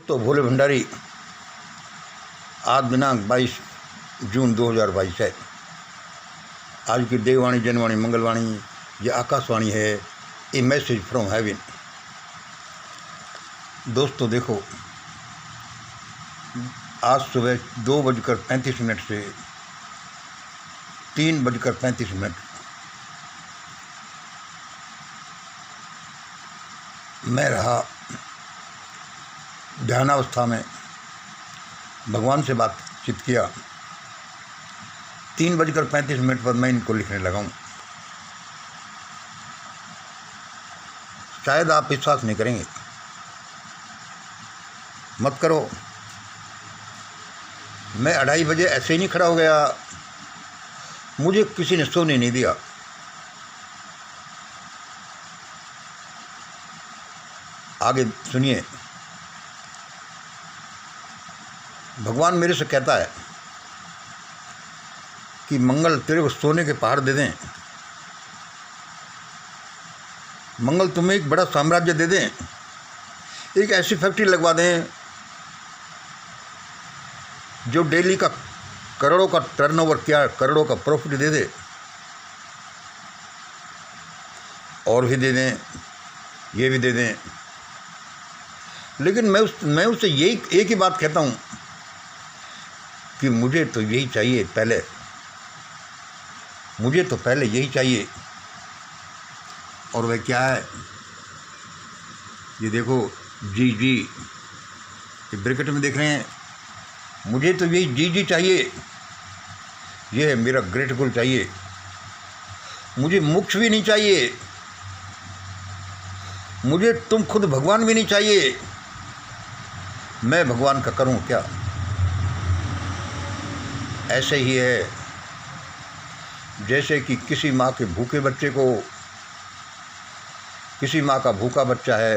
तो भोले भंडारी आज दिनांक 22 जून 2022 है। आज की देववाणी, जनवाणी, मंगलवाणी, ये आकाशवाणी है। ए मैसेज फ्रॉम हेवन। दोस्तों देखो, आज सुबह 2:35 से 3:35 मैं रहा ध्यानावस्था में, भगवान से बातचीत किया। 3:35 पर मैं इनको लिखने लगा हूँ। शायद आप विश्वास नहीं करेंगे, मत करो। मैं 2:30 बजे ऐसे ही नहीं खड़ा हो गया, मुझे किसी ने सोने नहीं दिया। आगे सुनिए। भगवान मेरे से कहता है कि मंगल तेरे को सोने के पहाड़ दे दें, मंगल तुम्हें एक बड़ा साम्राज्य दे दें, एक ऐसी फैक्ट्री लगवा दें जो डेली का करोड़ों का टर्नओवर, क्या करोड़ों का प्रॉफिट दे दे, और भी दे दें, ये भी दे दें। लेकिन मैं उससे यही एक ही बात कहता हूँ कि मुझे तो यही चाहिए पहले, मुझे तो पहले यही चाहिए। और वह क्या है, ये देखो, जी, ये ब्रैकेट में देख रहे हैं। मुझे तो यही जी चाहिए, ये है मेरा ग्रेट गोल चाहिए। मुझे मोक्ष भी नहीं चाहिए, मुझे तुम खुद भगवान भी नहीं चाहिए। मैं भगवान का करूं क्या? ऐसे ही है जैसे कि किसी माँ के भूखे बच्चे को, किसी माँ का भूखा बच्चा है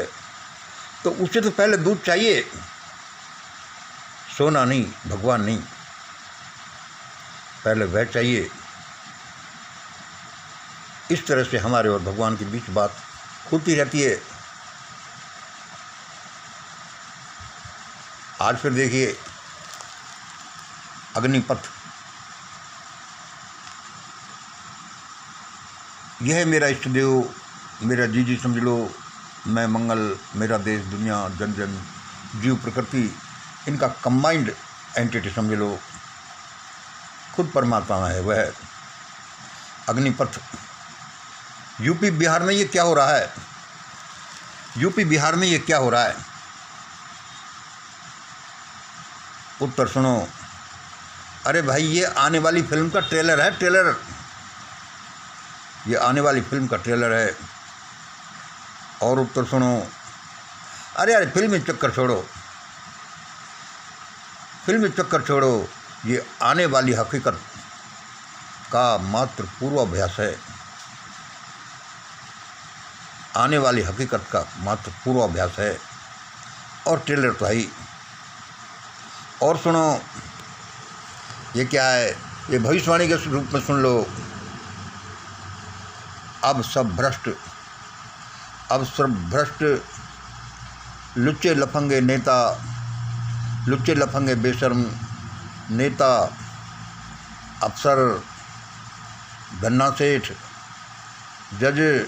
तो उसे तो पहले दूध चाहिए, सोना नहीं, भगवान नहीं, पहले वह चाहिए। इस तरह से हमारे और भगवान के बीच बात होती रहती है। आज फिर देखिए, अग्निपथ, यह है मेरा इष्ट देव, मेरा जी समझ लो। मैं मंगल, मेरा देश, दुनिया, जन जन, जीव, प्रकृति, इनका कंबाइंड एंटिटी समझ लो। खुद परमात्मा है वह अग्निपथ। यूपी बिहार में ये क्या हो रहा है? यूपी बिहार में ये क्या हो रहा है? उत्तर सुनो। अरे भाई, ये आने वाली फिल्म का ट्रेलर है, ट्रेलर। ये आने वाली फिल्म का ट्रेलर है। और उत्तर सुनो। अरे फिल्मी चक्कर छोड़ो, फिल्मी चक्कर छोड़ो। ये आने वाली हकीकत का मात्र पूर्वाभ्यास है, आने वाली हकीकत का मात्र पूर्वाभ्यास है। और ट्रेलर तो है ही। और सुनो, ये क्या है? ये भविष्यवाणी के रूप में सुन लो। अब सब भ्रष्ट, लुच्चे लफंगे नेता, लुच्चे लफंगे बेशर्म नेता, अफसर, गन्ना सेठ, जज,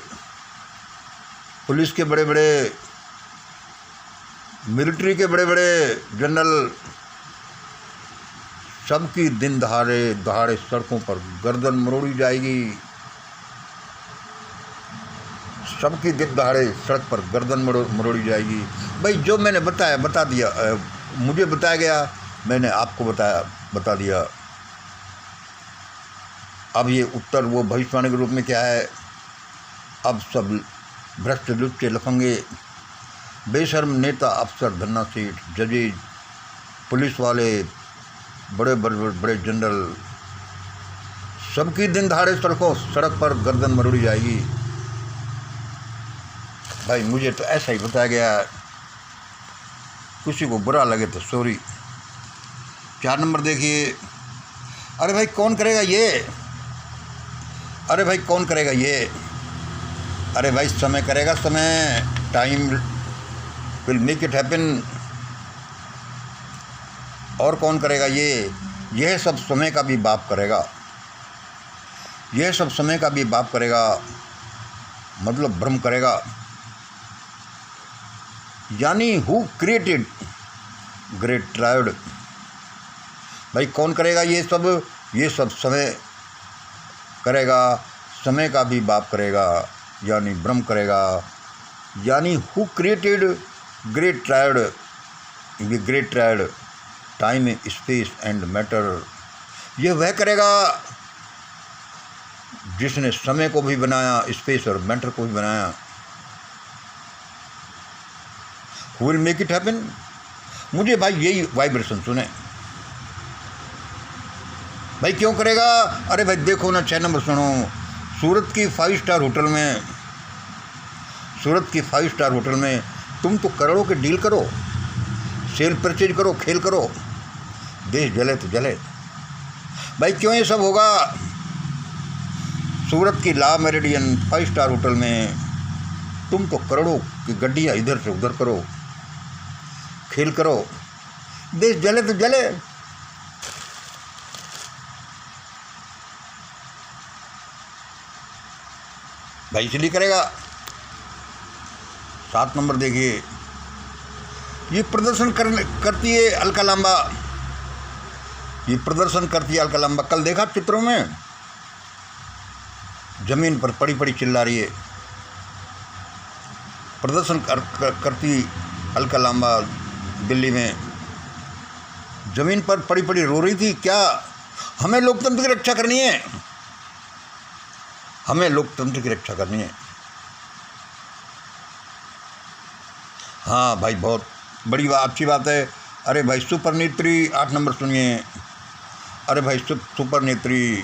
पुलिस के बड़े बड़े, मिलिट्री के बड़े बड़े जनरल, सबकी दिन दहाड़े सड़कों पर गर्दन मरोड़ी जाएगी। सबकी दिन दहाड़े सड़क पर गर्दन मरोड़ी जाएगी। भाई, जो मैंने बताया बता दिया, मुझे बताया गया, मैंने आपको बता दिया। अब ये उत्तर वो भविष्यवाणी के रूप में क्या है? अब सब भ्रष्ट, लुच्चे, लफंगे, बेशर्म नेता, अफसर, धन्ना सेठ, जजेज, पुलिस वाले, बड़े जनरल, सबकी दिन दहाड़े सड़क पर गर्दन मरोड़ी जाएगी। भाई, मुझे तो ऐसा ही बताया गया है। किसी को बुरा लगे तो सॉरी। 4 नंबर देखिए। अरे भाई, कौन करेगा ये? अरे भाई, कौन करेगा ये? अरे भाई, समय करेगा, समय, time will make it happen. और कौन करेगा ये? यह सब समय का भी बाप करेगा, यह सब समय का भी बाप करेगा, मतलब भ्रम करेगा। यानी हु क्रिएटेड ग्रेट ट्रायड। भाई कौन करेगा ये सब समय करेगा, समय का भी बाप करेगा, यानी भ्रम करेगा। यानी हु क्रिएटेड ग्रेट ट्रायड, ये great triad time, space and matter, यह वह करेगा जिसने समय को भी बनाया, स्पेस और मैटर को भी बनाया। Who will make it happen. मुझे भाई यही वाइब्रेशन सुने। भाई क्यों करेगा? अरे भाई देखो ना, 6 नंबर सुनो। सूरत की 5 स्टार होटल में, सूरत की 5 स्टार होटल में तुम तो करोड़ों के डील करो, सेल परचेज करो, खेल करो, देश जले तो जले। भाई क्यों ये सब होगा? सूरत की ला मेरिडियन 5 स्टार होटल में तुम तो करोड़ों की गड्डियाँ इधर से उधर करो, खेल करो, देश जले तो जले। भाई इसलिए करेगा। 7 नंबर देखिए, ये प्रदर्शन करती है अलका लांबा, ये प्रदर्शन करती है अलका लांबा। कल देखा चित्रों में, जमीन पर पड़ी पड़ी चिल्ला रही है। प्रदर्शन करती अलका लांबा दिल्ली में, जमीन पर पड़ी पड़ी रो रही थी। क्या? हमें लोकतंत्र की रक्षा करनी है, हमें लोकतंत्र की रक्षा करनी है। हाँ भाई बहुत बड़ी बात, अच्छी बात है। अरे भाई सुपर नेत्री 8 नंबर सुनिए। अरे भाई सुपर नेत्री,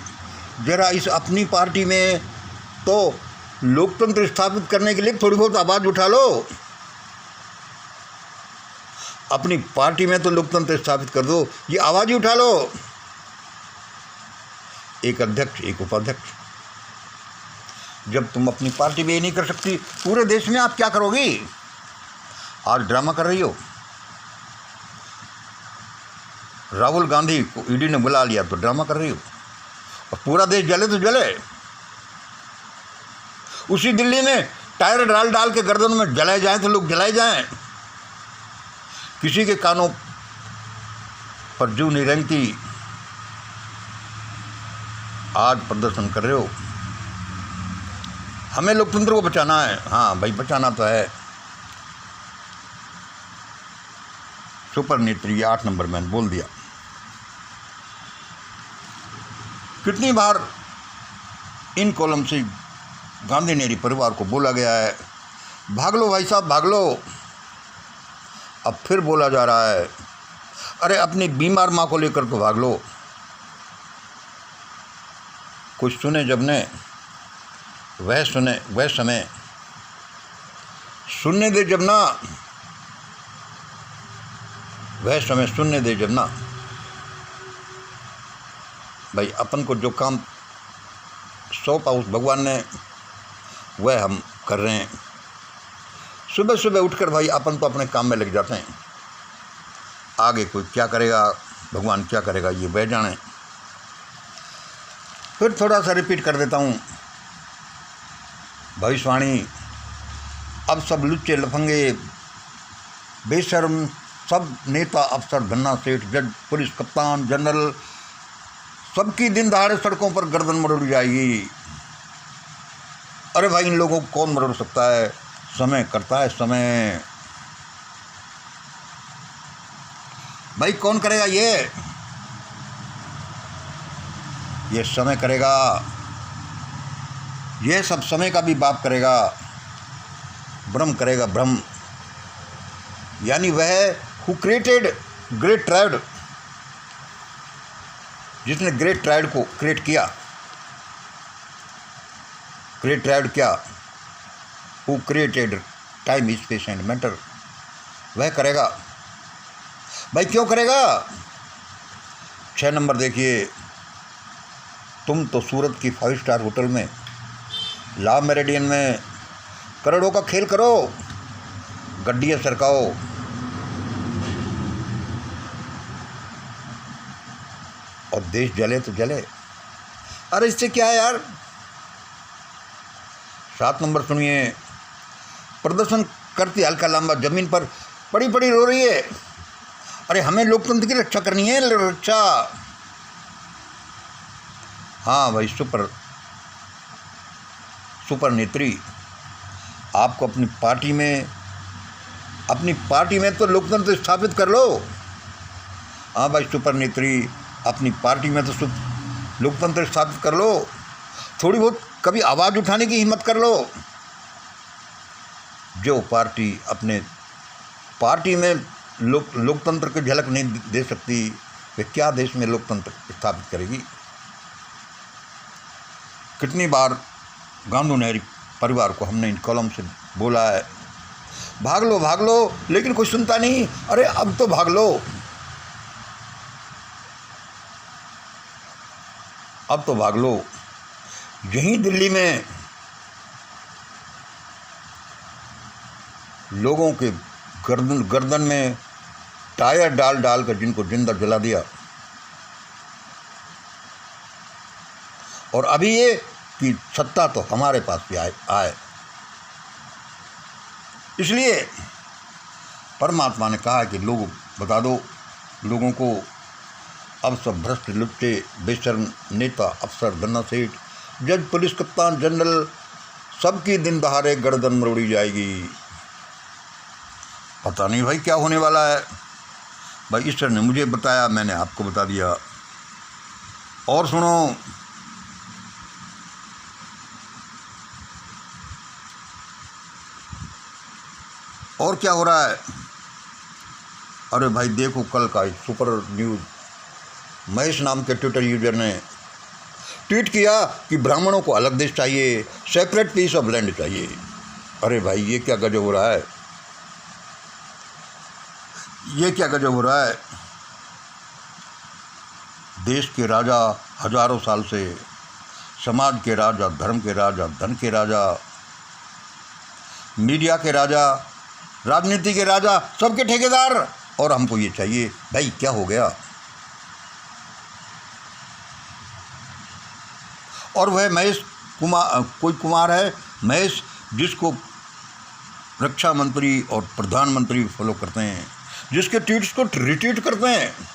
जरा इस अपनी पार्टी में तो लोकतंत्र स्थापित करने के लिए थोड़ी बहुत आवाज़ उठा लो। अपनी पार्टी में तो लोकतंत्र स्थापित कर दो, ये आवाज़ ही उठा लो। एक अध्यक्ष, एक उपाध्यक्ष। जब तुम अपनी पार्टी में ये नहीं कर सकती, पूरे देश में आप क्या करोगी? आज ड्रामा कर रही हो। राहुल गांधी को ईडी ने बुला लिया तो ड्रामा कर रही हो, और पूरा देश जले तो जले। उसी दिल्ली में टायर डाल डाल के गर्दन में जलाए जाएं तो लोग जलाए जाएं। किसी के कानों पर जू नहीं रेंगती। आज प्रदर्शन कर रहे हो। हमें लोकतंत्र को बचाना है। हाँ भाई बचाना तो है। सुपर नेत्री 8 नंबर मैंने बोल दिया। कितनी बार इन कॉलम से गांधी नेहरू परिवार को बोला गया है, भाग लो भाई साहब भाग लो। अब फिर बोला जा रहा है, अरे अपनी बीमार माँ को लेकर तो भाग लो। कुछ सुने जब ने, वह सुने वह समय, सुनने दे जब ना, वह समय सुनने दे जब ना। भाई अपन को जो काम सौंपा उस भगवान ने, वह हम कर रहे हैं। सुबह सुबह उठकर भाई अपन तो अपने काम में लग जाते हैं। आगे कोई क्या करेगा, भगवान क्या करेगा, ये वह जाने। फिर थोड़ा सा रिपीट कर देता हूँ भविष्यवाणी। अब सब लुच्चे लफंगे बेशर्म सब नेता अफसर धन्ना सेठ जज पुलिस कप्तान जनरल सबकी दिन दहाड़े सड़कों पर गर्दन मरोड़ जाएगी। अरे भाई इन लोगों को कौन मरोड़ सकता है? समय करता है समय। भाई कौन करेगा ये समय करेगा। यह सब समय का भी बाप करेगा, भ्रम करेगा भ्रम। यानी वह हु क्रिएटेड ग्रेट ट्रायड, जिसने ग्रेट ट्रायड को क्रिएट किया। ग्रेट ट्रायड क्या? Who created time space and matter, वह करेगा। भाई क्यों करेगा? 6 नंबर देखिए, तुम तो सूरत की 5 स्टार होटल में, ला मेरिडियन में करोड़ों का खेल करो, गड्डियाँ सरकाओ, और देश जले तो जले। अरे इससे क्या है यार। 7 नंबर सुनिए। प्रदर्शन करती हल्का लांबा जमीन पर पड़ी पड़ी रो रही है। अरे हमें लोकतंत्र की रक्षा करनी है, रक्षा। हाँ भाई, सुपर नेत्री, आपको अपनी पार्टी में तो लोकतंत्र स्थापित कर लो। हाँ भाई सुपर नेत्री, अपनी पार्टी में तो लोकतंत्र स्थापित कर लो। थोड़ी बहुत कभी आवाज़ उठाने की हिम्मत कर लो। जो पार्टी अपने पार्टी में लोकतंत्र की झलक नहीं दे सकती, वे क्या देश में लोकतंत्र स्थापित करेगी। कितनी बार गांधी नेहरू परिवार को हमने इन कॉलम से बोला है, भाग लो, लेकिन कोई सुनता नहीं। अरे अब तो भाग लो, अब तो भाग लो। यहीं दिल्ली में लोगों के गर्दन में टायर डाल कर जिनको जिंदा जला दिया, और अभी ये कि सत्ता तो हमारे पास भी आए। इसलिए परमात्मा ने कहा कि लोग बता दो लोगों को, अब सब भ्रष्ट लुच्चे बेशर्म नेता अफसर गन्ना सेठ जज पुलिस कप्तान जनरल सबकी दिन दहाड़े गर्दन मरोड़ी जाएगी। पता नहीं भाई क्या होने वाला है। भाई ईश्वर ने मुझे बताया, मैंने आपको बता दिया। और सुनो, और क्या हो रहा है। अरे भाई देखो, कल का सुपर न्यूज़, महेश नाम के ट्विटर यूजर ने ट्वीट किया कि ब्राह्मणों को अलग देश चाहिए, सेपरेट पीस ऑफ लैंड चाहिए। अरे भाई ये क्या गजब हो रहा है, ये क्या गजब हो रहा है। देश के राजा हजारों साल से, समाज के राजा, धर्म के राजा, धन के राजा, मीडिया के राजा, राजनीति के राजा, सबके ठेकेदार, और हमको ये चाहिए। भाई क्या हो गया। और वह महेश कुमार, कोई कुमार है महेश, जिसको रक्षा मंत्री और प्रधानमंत्री फॉलो करते हैं, जिसके ट्वीट्स को रिट्वीट करते हैं।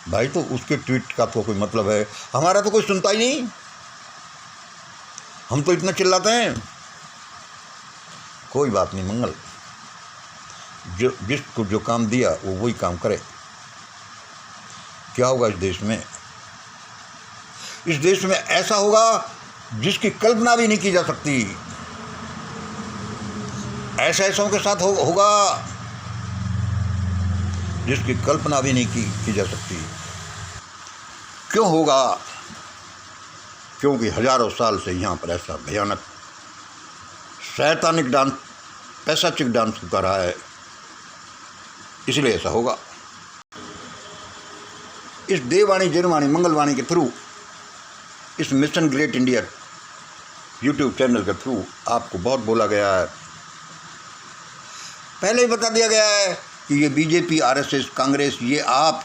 भाई तो उसके ट्वीट का तो कोई मतलब है, हमारा तो कोई सुनता ही नहीं। हम तो इतना चिल्लाते हैं। कोई बात नहीं मंगल, जिसको जो काम दिया वो वही काम करे। क्या होगा इस देश में। इस देश में ऐसा होगा जिसकी कल्पना भी नहीं की जा सकती। ऐसों के साथ होगा जिसकी कल्पना भी नहीं की जा सकती। क्यों होगा? क्योंकि हजारों साल से यहाँ पर ऐसा भयानक शैतानिक डांस, पैशाचिक डांस होता रहा है, इसलिए ऐसा होगा। इस देववाणी, जनवाणी, मंगलवाणी के थ्रू, इस mission great India YouTube channel के थ्रू आपको बहुत बोला गया है। पहले ही बता दिया गया है कि ये बीजेपी, आरएसएस, कांग्रेस, ये आप,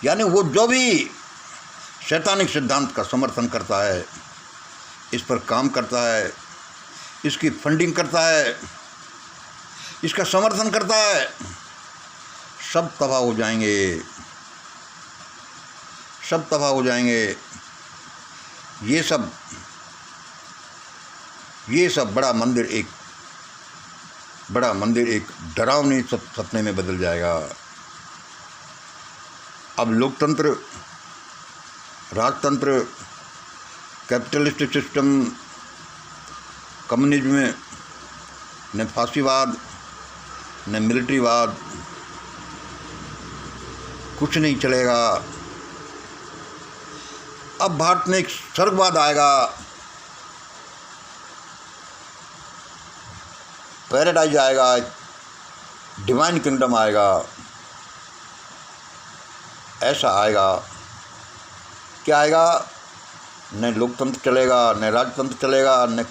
यानी वो जो भी शैतानिक सिद्धांत का समर्थन करता है, इस पर काम करता है, इसकी फंडिंग करता है, इसका समर्थन करता है, सब तबाह हो जाएंगे, सब तबाह हो जाएंगे। ये सब बड़ा मंदिर एक डरावनी सपने में बदल जाएगा। अब लोकतंत्र, राजतंत्र, कैपिटलिस्टिक सिस्टम, कम्युनिज्म में न फांसीवाद न मिलिट्रीवाद, कुछ नहीं चलेगा। अब भारत में एक स्वर्गवाद आएगा, पैराडाइज आएगा, डिवाइन किंगडम आएगा। ऐसा आएगा, क्या आएगा? न लोकतंत्र चलेगा, न राजतंत्र चलेगा, न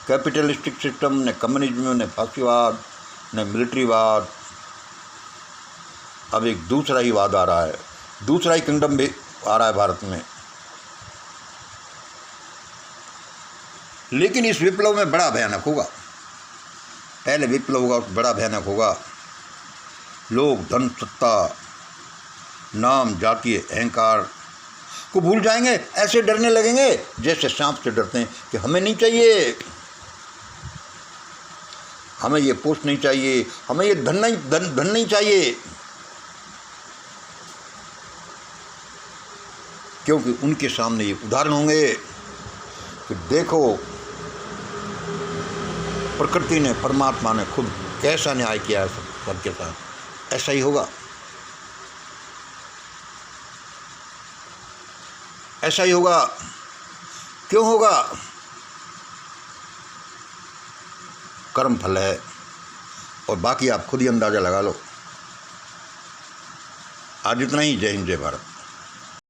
कैपिटलिस्टिक सिस्टम, न कम्युनिज्म, न फांसीवाद, न मिलिट्रीवाद। अब एक दूसरा ही वाद आ रहा है, दूसरा ही किंगडम भी आ रहा है भारत में। लेकिन इस विप्लव में बड़ा भयानक होगा, पहले विप्लव होगा बड़ा भयानक होगा। लोग धन, सत्ता, नाम, जातीय अहंकार को भूल जाएंगे, ऐसे डरने लगेंगे जैसे सांप से डरते हैं कि हमें नहीं चाहिए, हमें ये पोस्ट नहीं चाहिए, हमें ये धन नहीं चाहिए, क्योंकि उनके सामने ये उदाहरण होंगे कि देखो प्रकृति ने, परमात्मा ने खुद कैसा न्याय किया है सबके साथ। ऐसा ही होगा, ऐसा ही होगा। क्यों होगा? कर्म फल है, और बाकी आप खुद ही अंदाज़ा लगा लो। आज इतना ही। जय हिंद, जय भारत।